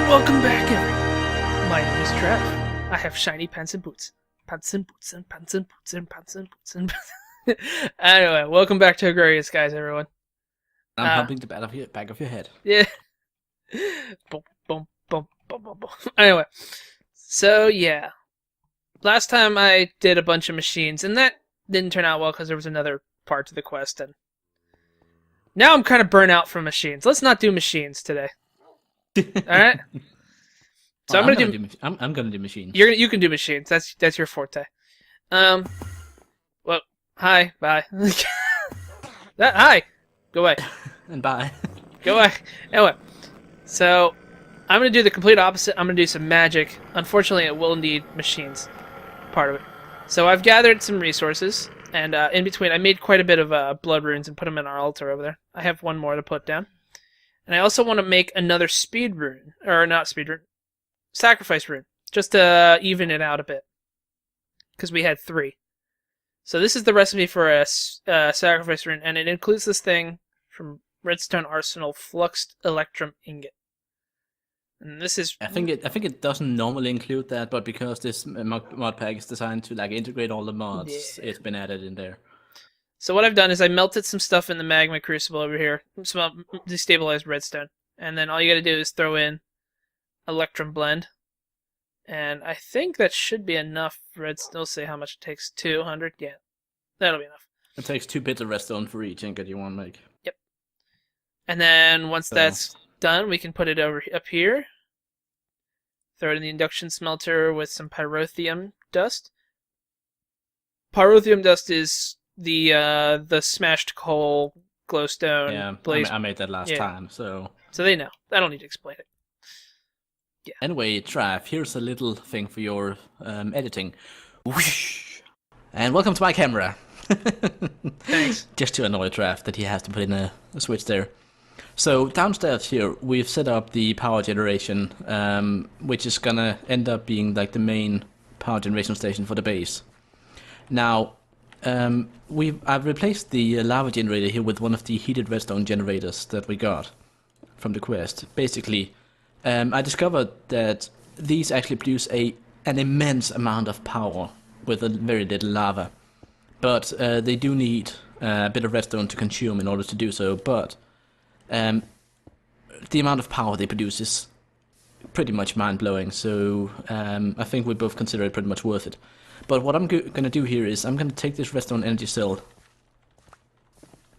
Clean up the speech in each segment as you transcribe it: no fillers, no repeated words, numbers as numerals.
Welcome back, everyone. My name is Traff. I have shiny pants and boots. Pants and boots and pants and boots and pants and boots and Anyway, welcome back to Agrarian Skies, everyone. I'm pumping the back of your head. Yeah. Boom, boom, boom, boom, boom, boom. Anyway, so yeah. Last time I did a bunch of machines, and that didn't turn out well because there was another part to the quest, and now I'm kind of burnt out from machines. Let's not do machines today. Alright? So I'm gonna do machines. You can do machines. That's your forte. Well, hi, bye. Hi, go away. And bye. Go away. Anyway, so I'm gonna do the complete opposite. I'm gonna do some magic. Unfortunately, it will need machines. Part of it. So I've gathered some resources, and in between, I made quite a bit of blood runes and put them in our altar over there. I have one more to put down, and I also want to make another speed rune, or not speed rune. Sacrifice rune, just to even it out a bit, because we had 3. So this is the recipe for a sacrifice rune, and it includes this thing from Redstone Arsenal, Fluxed Electrum Ingot. And this is... I think it doesn't normally include that, but because this mod pack is designed to like integrate all the mods, It's been added in there. So what I've done is I melted some stuff in the magma crucible over here, some destabilized redstone, and then all you got to do is throw in Electrum Blend, and I think that should be enough redstone. Let's see how much it takes. 200? Yeah, that'll be enough. It takes 2 bits of redstone for each ingot you want to make. Yep. And then once that's done, we can put it up here. Throw it in the induction smelter with some pyrotheum dust. Pyrotheum dust is the smashed coal glowstone. Yeah, blaze. I made that last time, so they know. I don't need to explain it. Yeah. Anyway, Traff, here's a little thing for your editing. Whoosh! And welcome to my camera. Thanks. Just to annoy Traff that he has to put in a switch there. So downstairs here, we've set up the power generation, which is gonna end up being like the main power generation station for the base. Now, I've replaced the lava generator here with one of the heated redstone generators that we got from the quest. Basically, I discovered that these actually produce an immense amount of power with a very little lava. But they do need a bit of redstone to consume in order to do so. But the amount of power they produce is pretty much mind-blowing. So I think we both consider it pretty much worth it. But what I'm going to do here is I'm going to take this redstone energy cell,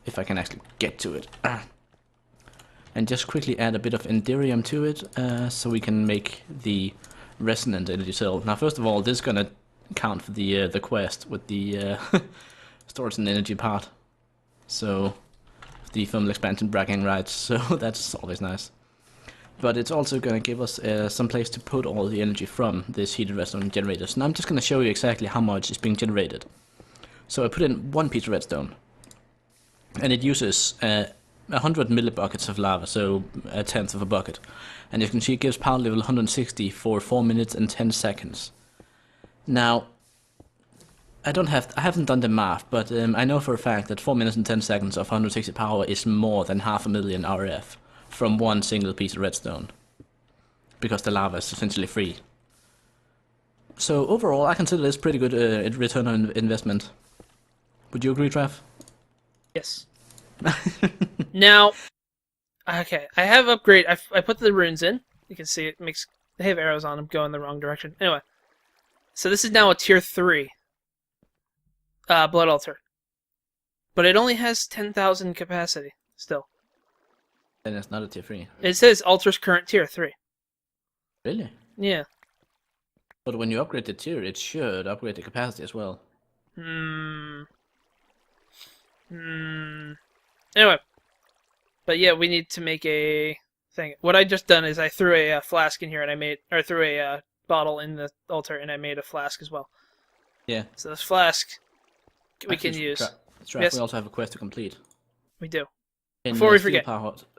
if I can actually get to it, and just quickly add a bit of enderium to it, so we can make the resonant energy cell. Now, first of all, this is going to count for the quest with the storage and energy part. So, the thermal expansion bragging rights, so that's always nice. But it's also going to give us some place to put all the energy from this heated redstone generators. And I'm just going to show you exactly how much is being generated. So I put in 1 piece of redstone, and it uses 100 millibuckets of lava, so a tenth of a bucket. And you can see it gives power level 160 for 4 minutes and 10 seconds. Now, I haven't done the math, but I know for a fact that 4 minutes and 10 seconds of 160 power is more than 500,000 RF from 1 single piece of redstone, because the lava is essentially free. So overall, I consider this pretty good return on investment. Would you agree, Traff? Yes. Now, okay, I have upgrade. I put the runes in. You can see they have arrows on them going the wrong direction. Anyway, so this is now a tier 3 blood altar, but it only has 10,000 capacity still. Then it's not a tier 3. It says altar's current tier 3. Really? Yeah. But when you upgrade the tier, it should upgrade the capacity as well. Anyway, but yeah, we need to make a thing. What I just done is I threw a flask in here, and threw a bottle in the altar, and I made a flask as well. Yeah. So this flask we can use. Yes. We also have a quest to complete. We do. In, before we forget.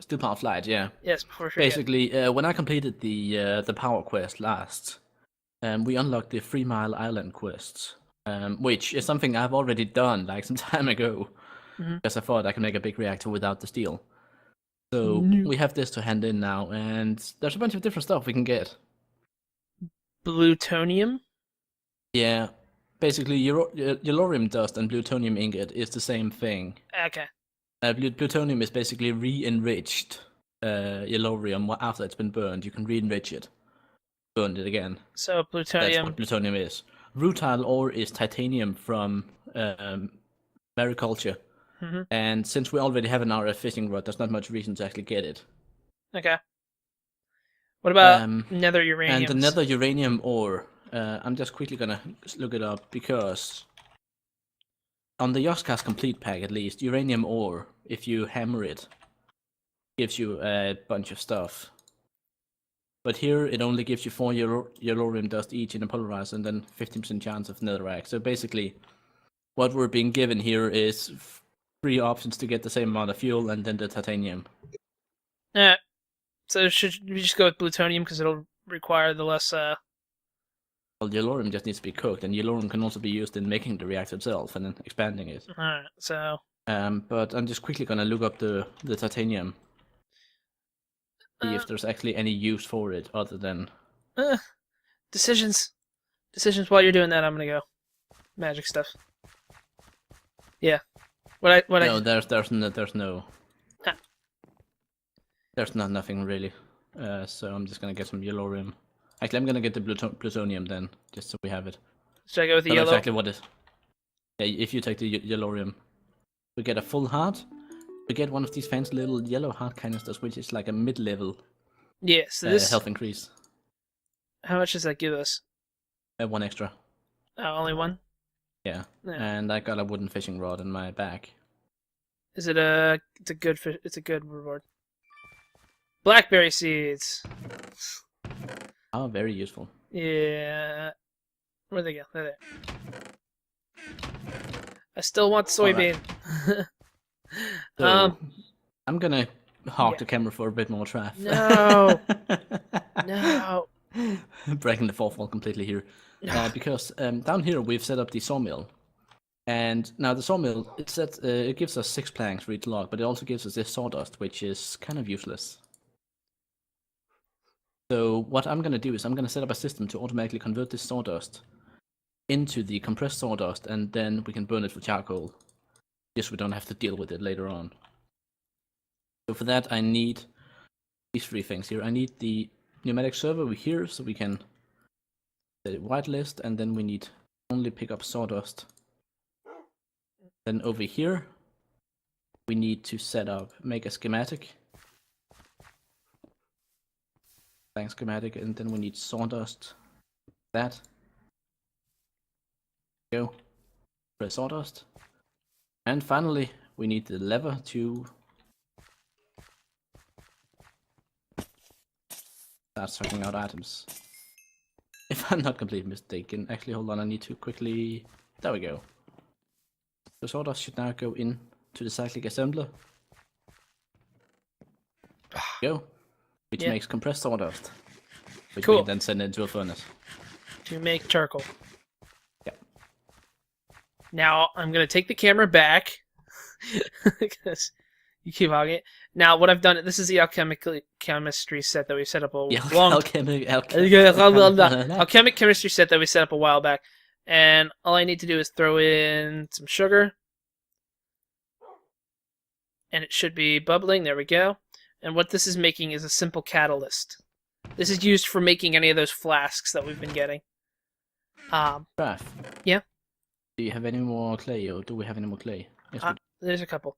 Steel Power Flight, yeah. Yes, before we forget. Basically, when I completed the power quest last, we unlocked the 3 Mile Island quest, which is something I've already done like some time ago, because I thought I could make a big reactor without the steel. So No. we have this to hand in now, and there's a bunch of different stuff we can get. Plutonium? Yeah, basically yellorium dust and plutonium ingot is the same thing. Okay. Plutonium is basically re-enriched yellorium after it's been burned. You can re-enrich it, burn it again. So That's plutonium. what plutonium is. Rutile ore is titanium from mariculture. Hmm. And since we already have an RF fishing rod, there's not much reason to actually get it. Okay. What about And nether the uraniums? nether uranium ore, I'm just quickly gonna look it up because on the Yogscast complete pack at least, uranium ore, if you hammer it, gives you a bunch of stuff. But here it only gives you 4 yellorium dust each in a polarizer and then 15% chance of netherrack. So basically, what we're being given here is 3 options to get the same amount of fuel and then the titanium. So should we just go with plutonium because it'll require the less Well, yellorium just needs to be cooked, and yellorium can also be used in making the reactor itself and then expanding it. Alright, so But I'm just quickly gonna look up the titanium. See if uh, there's actually any use for it other than... decisions. Decisions while you're doing that, I'm gonna go. Magic stuff. Yeah. No, there's no... Ah. There's nothing really. So I'm just gonna get some yellorium. Actually, I'm gonna get the plutonium then, just so we have it. Should I go with the I know yellow? exactly what it... Yeah, if you take the yellorium, we get a full heart. We get one of these fancy little yellow heart canisters, which is like a mid-level Yeah, so this health increase. how much does that give us? 1 extra. Oh, only one? Yeah. Yeah. And I got a wooden fishing rod in my bag. It's a good reward. Blackberry seeds. Oh, very useful. Yeah. Where'd they go? They're there. I still want soybean. So, I'm gonna hog yeah. the camera for a bit more Traff. No. No. Breaking the fourth wall completely here. Because down here we've set up the sawmill. And now the sawmill, it gives us 6 planks for each log, but it also gives us this sawdust, which is kind of useless. So what I'm gonna do is I'm gonna set up a system to automatically convert this sawdust into the compressed sawdust, and then we can burn it for charcoal. Just so we don't have to deal with it later on. So for that I need these 3 things here. I need the pneumatic server over here, so we can set it whitelist, and then we need only pick up sawdust. Then over here, we need to make a schematic. Blank schematic, and then we need sawdust. That. Go. Press sawdust. And finally, we need the lever to start sucking out items. If I'm not completely mistaken. Actually, hold on, I need to quickly... There we go. The sawdust should now go in to the cyclic assembler. Go. Which makes compressed sawdust. Which we can then send into a furnace. To make charcoal. Yeah. Now, I'm going to take the camera back. Because you keep hogging it. Now, what I've done, this is the chemistry set that we set up a alchemic chemistry set that we set up a while back. And all I need to do is throw in some sugar. And it should be bubbling. There we go. And what this is making is a simple catalyst. This is used for making any of those flasks that we've been getting. Traff. Yeah? Do you have any more clay, or do we have any more clay? Yes, we do. There's a couple.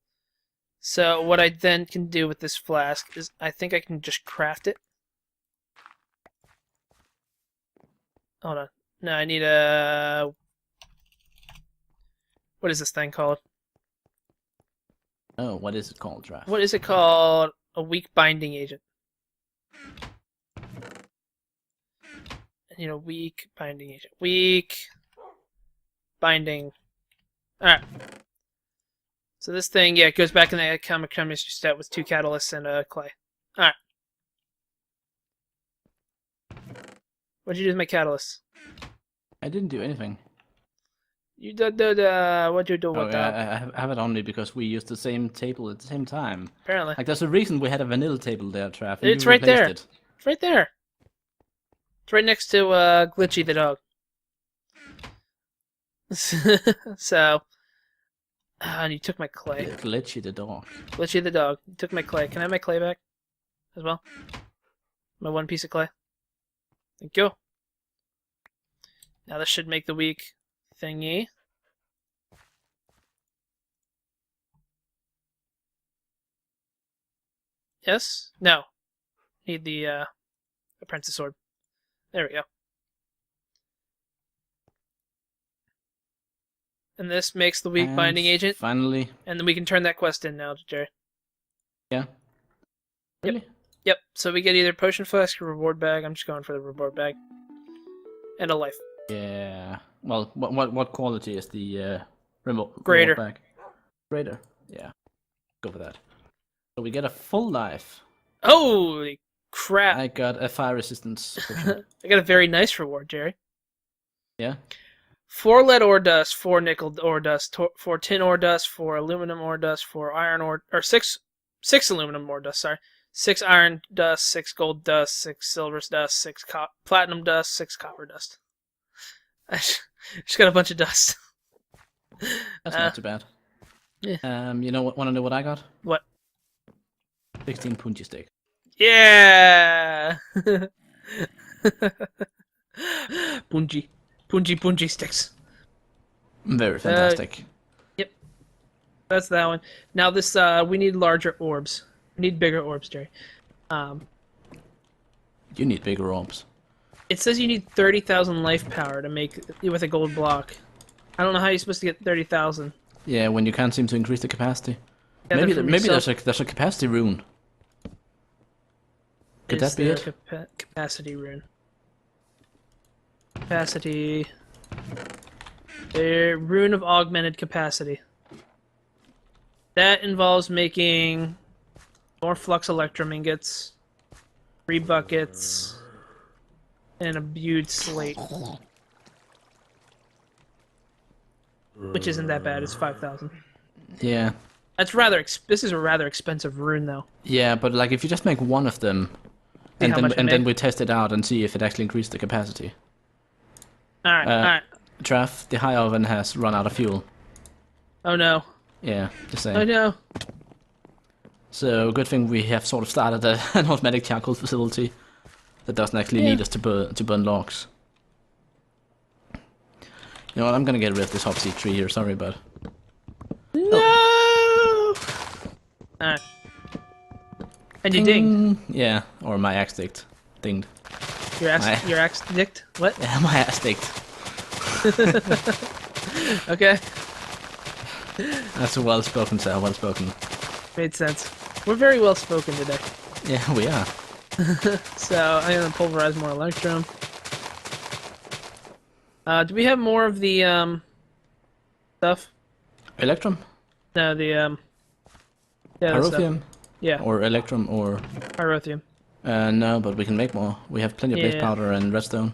So what I then can do with this flask is I think I can just craft it. Hold on. No, I need a... What is this thing called? Oh, what is it called, Traff? What is it called? A weak binding agent. You know, weak binding agent. Weak binding. Alright. So this thing, yeah, it goes back in the chemistry set with 2 catalysts and clay. Alright. What'd you do with my catalysts? I didn't do anything. You what you do Oh, with yeah, that? I have it on me because we used the same table at the same time. Apparently. Like, there's a reason we had a vanilla table there, Traff, and you It's right replaced there. it. It's right there. It's right next to Glitchy the dog. So, and you took my clay. Glitchy the dog. Glitchy the dog. You took my clay. Can I have my clay back as well? My one piece of clay. Thank you. Now this should make the week thingy. Yes? No. Need the apprentice sword. There we go. And this makes the weak And binding agent. finally. And then we can turn that quest in now, Jerry. Yeah. Really? Yep. So we get either potion flask or reward bag. I'm just going for the reward bag. And a life. Yeah. Well, what quality is the remote Greater. bag? Greater. Yeah. Go for that. So we get a full life. Holy crap. I got a fire resistance potion. I got a very nice reward, Jerry. Yeah. 4 lead ore dust, 4 nickel ore dust, 4 tin ore dust, 4 aluminum ore dust, 4 iron ore, or 6 aluminum ore dust, sorry. 6 iron dust, 6 gold dust, 6 silver dust, 6 platinum dust, 6 copper dust. I just got a bunch of dust. That's not too bad. Yeah. You know what? Want to know what I got? What? 16 punchy stick. Yeah! Punji sticks. Very fantastic. Yep. That's that one. Now this, we need larger orbs. We need bigger orbs, Jerry. You need bigger orbs. It says you need 30,000 life power to make with a gold block. I don't know how you're supposed to get 30,000. Yeah, when you can't seem to increase the capacity. Yeah, maybe there's a capacity rune. Could that be it? Capacity rune. Capacity. The rune of augmented capacity. That involves making more flux electrum ingots, 3 buckets, and a butte slate. Which isn't that bad, it's 5,000. Yeah. That's this is a rather expensive rune though. Yeah, but like if you just make one of them, and then we test it out and see if it actually increases the capacity. Alright. Traff, the high oven has run out of fuel. Oh no. Yeah, just saying. Oh no. So good thing we have sort of started an automatic charcoal facility that doesn't actually need us to burn logs. You know what? I'm gonna get rid of this hopseed tree here. Sorry, bud. No. Oh. Alright. And you dinged. Yeah, or my axe dinged. Your axe dicked? What? Yeah, my axe dinged. Okay. That's a well spoken, sir. Well spoken. Made sense. We're very well spoken today. Yeah, we are. So I'm gonna pulverize more electrum. Do we have more of the stuff? Electrum? No, the yeah, Pyrotheum? Yeah. Or electrum or Pyrotheum. no, but we can make more. We have plenty of blaze powder and redstone.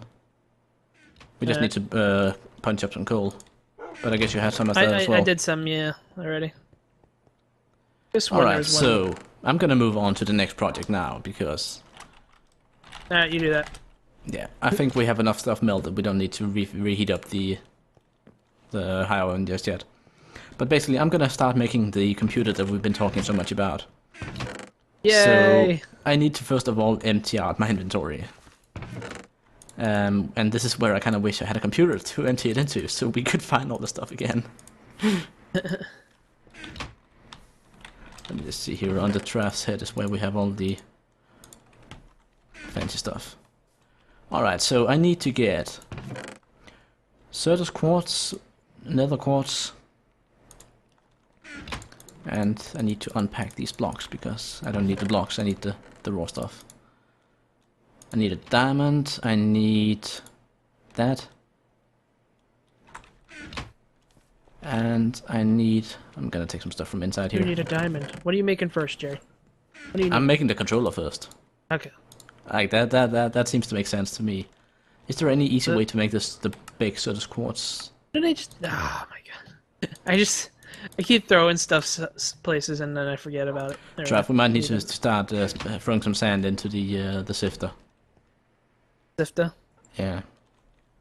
We just need to punch up some coal. But I guess you have some of that as well. I did some, yeah, already. Alright, so I'm gonna move on to the next project now because Alright, you do that. yeah, I think we have enough stuff melted. We don't need to reheat up the high oven just yet. But basically, I'm gonna start making the computer that we've been talking so much about. Yay! So I need to first of all empty out my inventory. And this is where I kind of wish I had a computer to empty it into, so we could find all the stuff again. Let me just see here. On the Traff's head is where we have all the fancy stuff. Alright, so I need to get Certus quartz, nether quartz, and I need to unpack these blocks because I don't need the blocks, I need the raw stuff. I need a diamond, I need that. And I'm gonna take some stuff from inside here. You need a diamond. What are you making first, Jerry? What do you need? I'm making the controller first. Okay. Like that seems to make sense to me. Is there any easy way to make this the big Certus quartz Didn't I just? Oh my god! I keep throwing stuff places and then I forget about it. There we Traff, we go. might need to start throwing some sand into the sifter. Sifter. Yeah.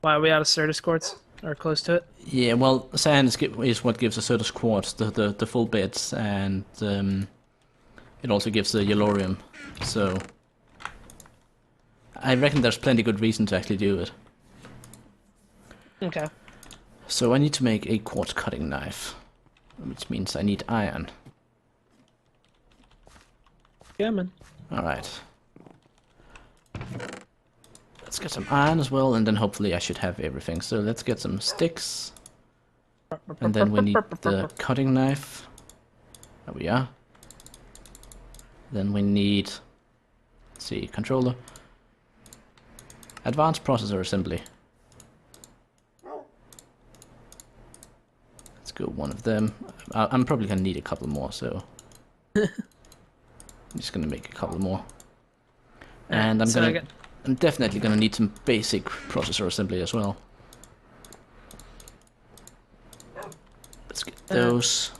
Why are we out of Certus quartz or close to it? Yeah, well, sand is what gives the Certus quartz the full bits, and it also gives the yellorium. So I reckon there's plenty good reason to actually do it. Okay. So I need to make a quartz cutting knife, which means I need iron. Yeah, man. Alright. Let's get some iron as well, and then hopefully I should have everything. So let's get some sticks. And then we need the cutting knife. There we are. Then we need, let's see, controller. Advanced processor assembly. Let's go one of them. I'm probably gonna need a couple more, so I'm just gonna make a couple more. And I'm definitely gonna need some basic processor assembly as well. Let's get those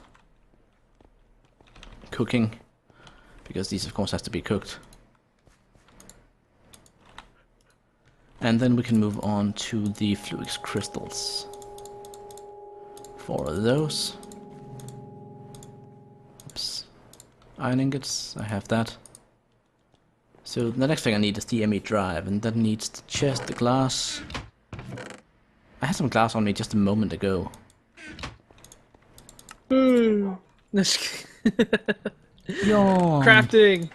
cooking, because these of course has to be cooked. And then we can move on to the fluix crystals. 4 of those. Oops. Iron ingots, I have that. So the next thing I need is the ME drive, and that needs the chest, the glass. I had some glass on me just a moment ago. Yawn. Crafting.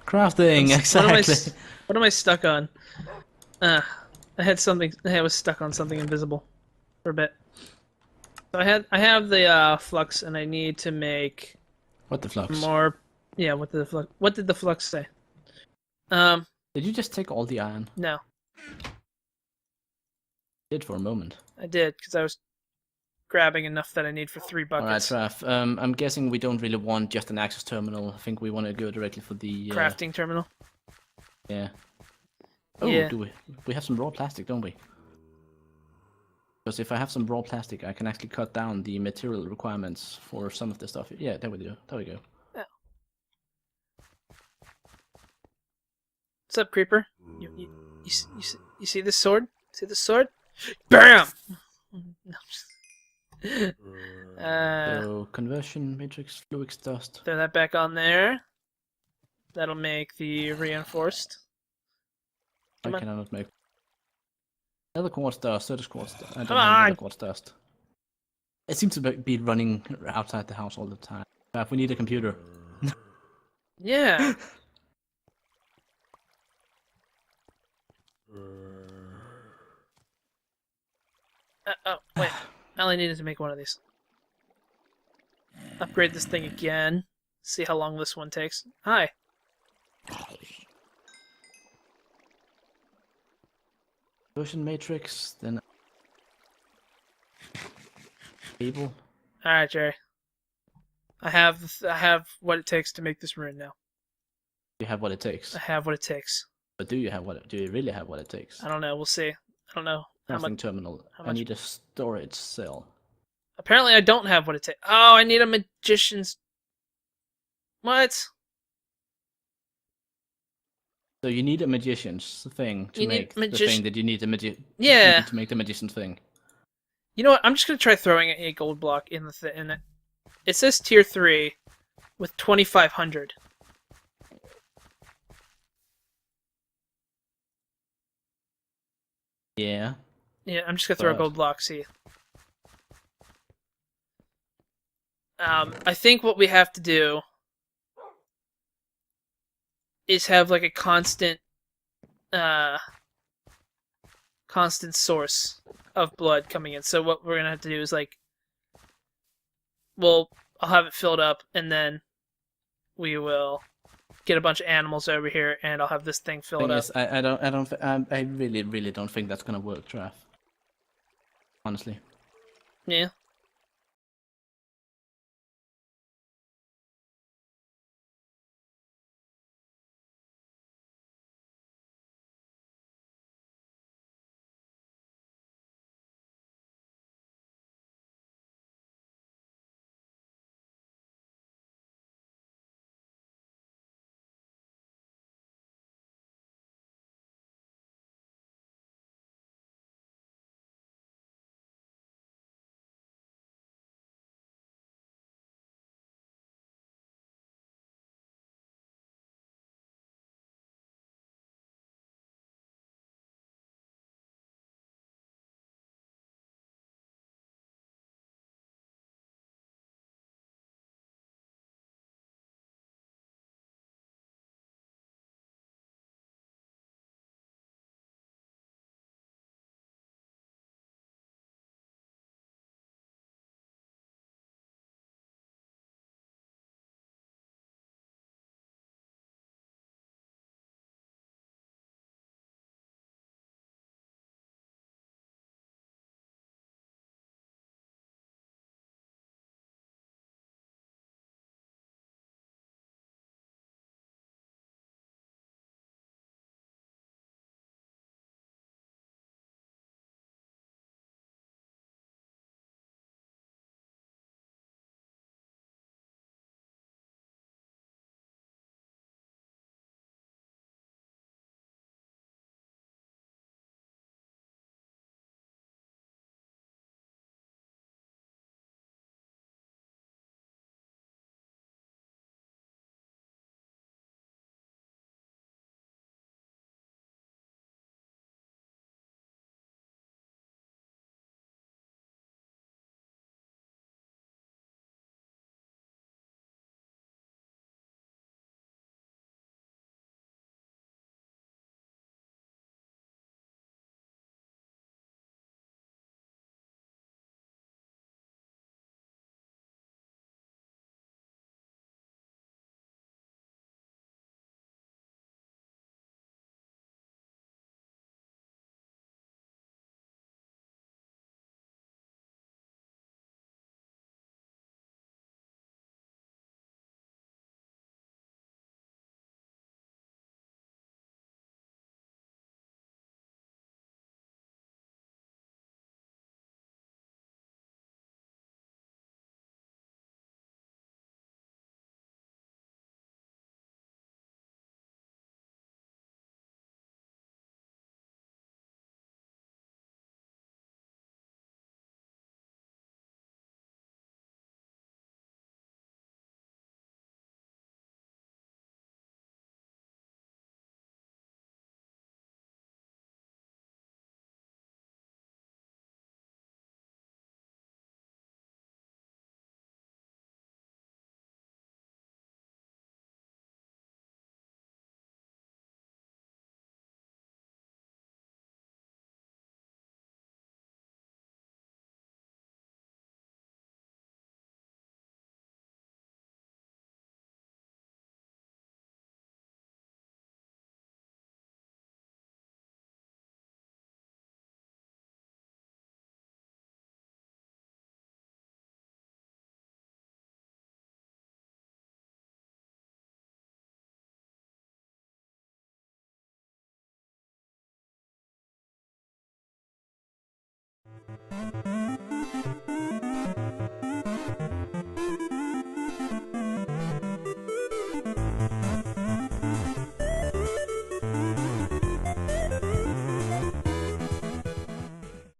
Crafting, exactly. What am I stuck on? I had something. I was stuck on something invisible for a bit. So I have the flux, and I need to make What the flux? more. Yeah. What did the flux say? Did you just take all the iron? No. Did for a moment. I did, because I was grabbing enough that I need for 3 buckets. Alright, Traff. I'm guessing we don't really want just an access terminal. I think we want to go directly for the Crafting terminal. Yeah. Oh, yeah. do we? We have some raw plastic, don't we? Because if I have some raw plastic, I can actually cut down the material requirements for some of the stuff. Yeah, there we go. There we go. Oh. What's up, creeper? You see this sword? See this sword? BAM! So conversion matrix fluix dust. Throw that back on there. That'll make the reinforced. I cannot make another quartz dust, Certus quartz dust. I don't Come have on! another quartz dust. It seems to be running outside the house all the time. If we need a computer. Yeah. Oh, wait. I only needed to make one of these. Upgrade this thing again. See how long this one takes. Hi. Conversion matrix, then cable. Alright, Jerry. I have what it takes to make this rune now. You have what it takes. I have what it takes. But do you really have what it takes? I don't know. We'll see. I don't know. Crafting terminal. I need a storage cell. Apparently I don't have what it takes. Oh, I need a magician's... What? So you need a magician's thing to make the thing that you need to Yeah. to make the magician's thing. You know what? I'm just gonna try throwing a gold block in the in it. It says tier 3 with 2,500. Yeah. Yeah, I'm just gonna throw a gold block. See. I think what we have to do is have like a constant source of blood coming in. So what we're gonna have to do is like, I'll have it filled up, and then we will get a bunch of animals over here, and I'll have this thing filled up. I really don't think that's gonna work, Traff. Honestly. Yeah.